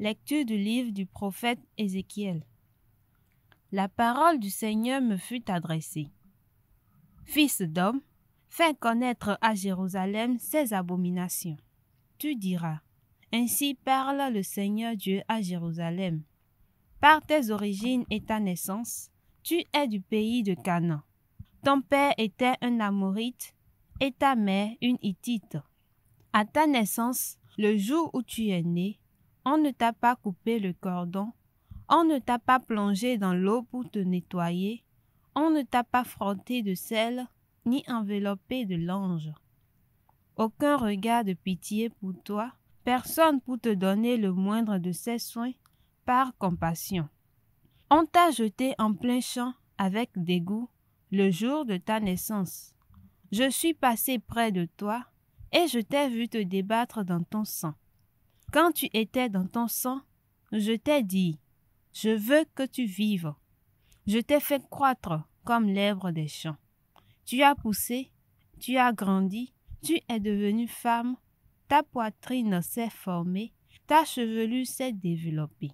Lecture du livre du prophète Ézéchiel. La parole du Seigneur me fut adressée. Fils d'homme, fais connaître à Jérusalem ses abominations. Tu diras, ainsi parle le Seigneur Dieu à Jérusalem. Par tes origines et ta naissance, tu es du pays de Canaan. Ton père était un Amorite et ta mère une Hittite. À ta naissance, le jour où tu es né, on ne t'a pas coupé le cordon, on ne t'a pas plongé dans l'eau pour te nettoyer, on ne t'a pas frotté de sel, ni enveloppé de lange. Aucun regard de pitié pour toi, personne pour te donner le moindre de ses soins, par compassion. On t'a jeté en plein champ avec dégoût le jour de ta naissance. Je suis passé près de toi, et je t'ai vu te débattre dans ton sang. Quand tu étais dans ton sang, je t'ai dit, je veux que tu vives. Je t'ai fait croître comme l'herbe des champs. Tu as poussé, tu as grandi, tu es devenue femme, ta poitrine s'est formée, ta chevelure s'est développée.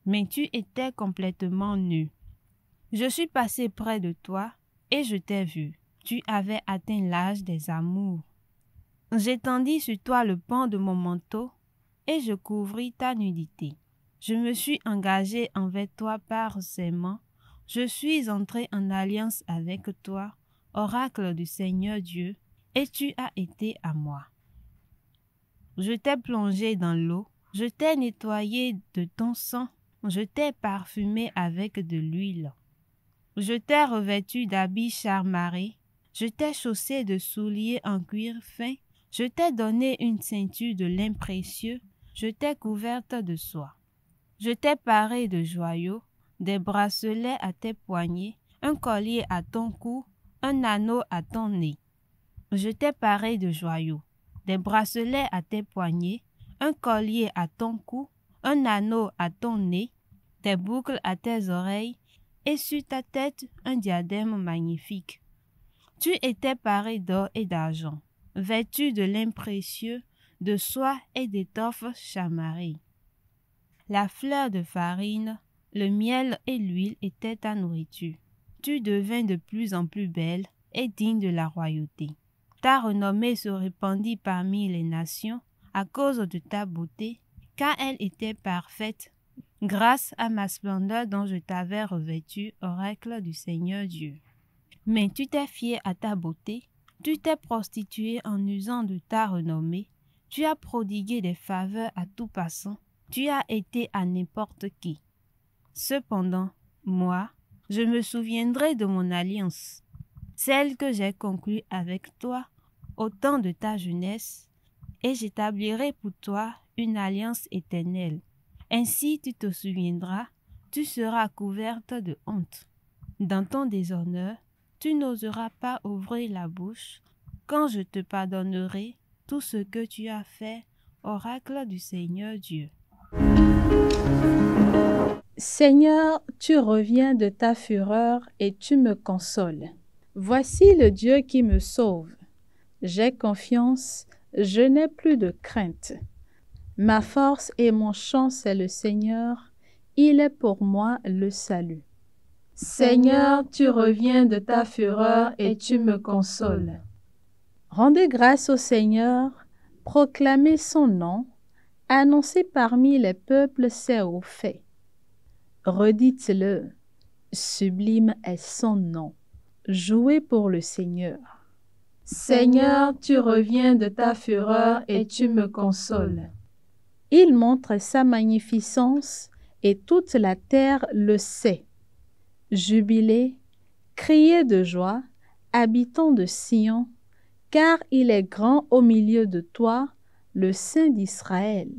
Mais tu étais complètement nu. Je suis passé près de toi et je t'ai vu. Tu avais atteint l'âge des amours. J'étendis sur toi le pan de mon manteau et je couvris ta nudité. Je me suis engagé envers toi par serment. Je suis entré en alliance avec toi, oracle du Seigneur Dieu, et tu as été à moi. Je t'ai plongé dans l'eau, je t'ai nettoyé de ton sang, je t'ai parfumé avec de l'huile. Je t'ai revêtu d'habits charmarés, je t'ai chaussé de souliers en cuir fin, je t'ai donné une ceinture de lin précieux, je t'ai couverte de soie. Je t'ai paré de joyaux, des bracelets à tes poignets, un collier à ton cou, un anneau à ton nez. Je t'ai paré de joyaux, des bracelets à tes poignets, un collier à ton cou, un anneau à ton nez, des boucles à tes oreilles, et sur ta tête un diadème magnifique. Tu étais paré d'or et d'argent, vêtu de lin précieux, de soie et d'étoffe chamarrée. La fleur de farine, le miel et l'huile étaient ta nourriture. Tu devins de plus en plus belle et digne de la royauté. Ta renommée se répandit parmi les nations à cause de ta beauté, car elle était parfaite, grâce à ma splendeur dont je t'avais revêtu, oracle du Seigneur Dieu. Mais tu t'es fié à ta beauté, tu t'es prostituée en usant de ta renommée, tu as prodigué des faveurs à tout passant, tu as été à n'importe qui. Cependant, moi, je me souviendrai de mon alliance, celle que j'ai conclue avec toi au temps de ta jeunesse, et j'établirai pour toi une alliance éternelle. Ainsi tu te souviendras, tu seras couverte de honte. Dans ton déshonneur, tu n'oseras pas ouvrir la bouche, quand je te pardonnerai tout ce que tu as fait, oracle du Seigneur Dieu. Seigneur, tu reviens de ta fureur et tu me consoles. Voici le Dieu qui me sauve. J'ai confiance, je n'ai plus de crainte. Ma force et mon chant, c'est le Seigneur, il est pour moi le salut. Seigneur, tu reviens de ta fureur et tu me consoles. Rendez grâce au Seigneur, proclamez son nom, annoncez parmi les peuples ses hauts faits. Redites-le, sublime est son nom. Jouez pour le Seigneur. Seigneur, tu reviens de ta fureur et tu me consoles. Il montre sa magnificence et toute la terre le sait. Jubilez, criez de joie, habitants de Sion, car il est grand au milieu de toi, le Saint d'Israël.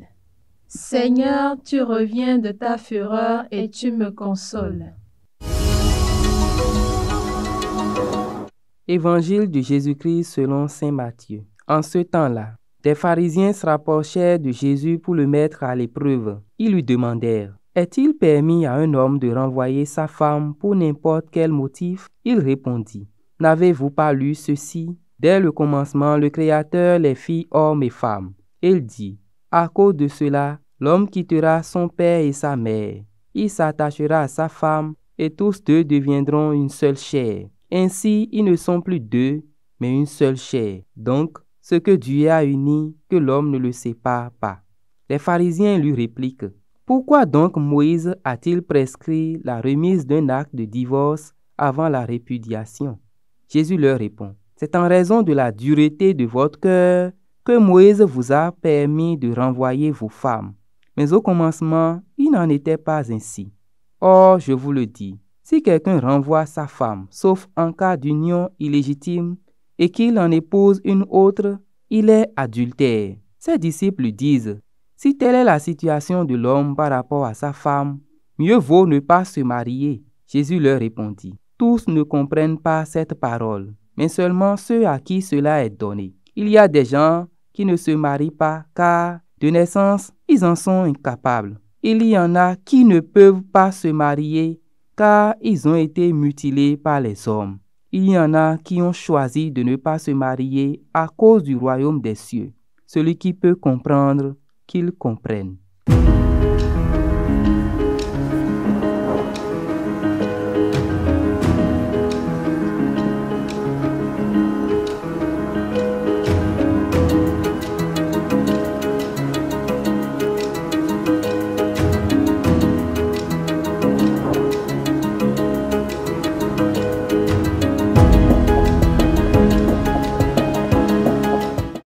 Seigneur, tu reviens de ta fureur et tu me consoles. Évangile de Jésus-Christ selon saint Matthieu. En ce temps-là, des pharisiens se rapprochèrent de Jésus pour le mettre à l'épreuve. Ils lui demandèrent, « Est-il permis à un homme de renvoyer sa femme pour n'importe quel motif ?» Il répondit, « N'avez-vous pas lu ceci? Dès le commencement, le Créateur les fit hommes et femmes. » Il dit, « À cause de cela, L'homme quittera son père et sa mère. Il s'attachera à sa femme et tous deux deviendront une seule chair. Ainsi, ils ne sont plus deux, mais une seule chair. Donc, ce que Dieu a uni, que l'homme ne le sépare pas. Les pharisiens lui répliquent: Pourquoi donc Moïse a-t-il prescrit la remise d'un acte de divorce avant la répudiation? Jésus leur répond: C'est en raison de la dureté de votre cœur que Moïse vous a permis de renvoyer vos femmes. Mais au commencement, il n'en était pas ainsi. Or, je vous le dis, si quelqu'un renvoie sa femme, sauf en cas d'union illégitime, et qu'il en épouse une autre, il est adultère. Ses disciples lui disent: Si telle est la situation de l'homme par rapport à sa femme, mieux vaut ne pas se marier. Jésus leur répondit: Tous ne comprennent pas cette parole, mais seulement ceux à qui cela est donné. Il y a des gens qui ne se marient pas, car de naissance, ils en sont incapables. Il y en a qui ne peuvent pas se marier, car ils ont été mutilés par les hommes. Il y en a qui ont choisi de ne pas se marier à cause du royaume des cieux. Celui qui peut comprendre, qu'il comprenne.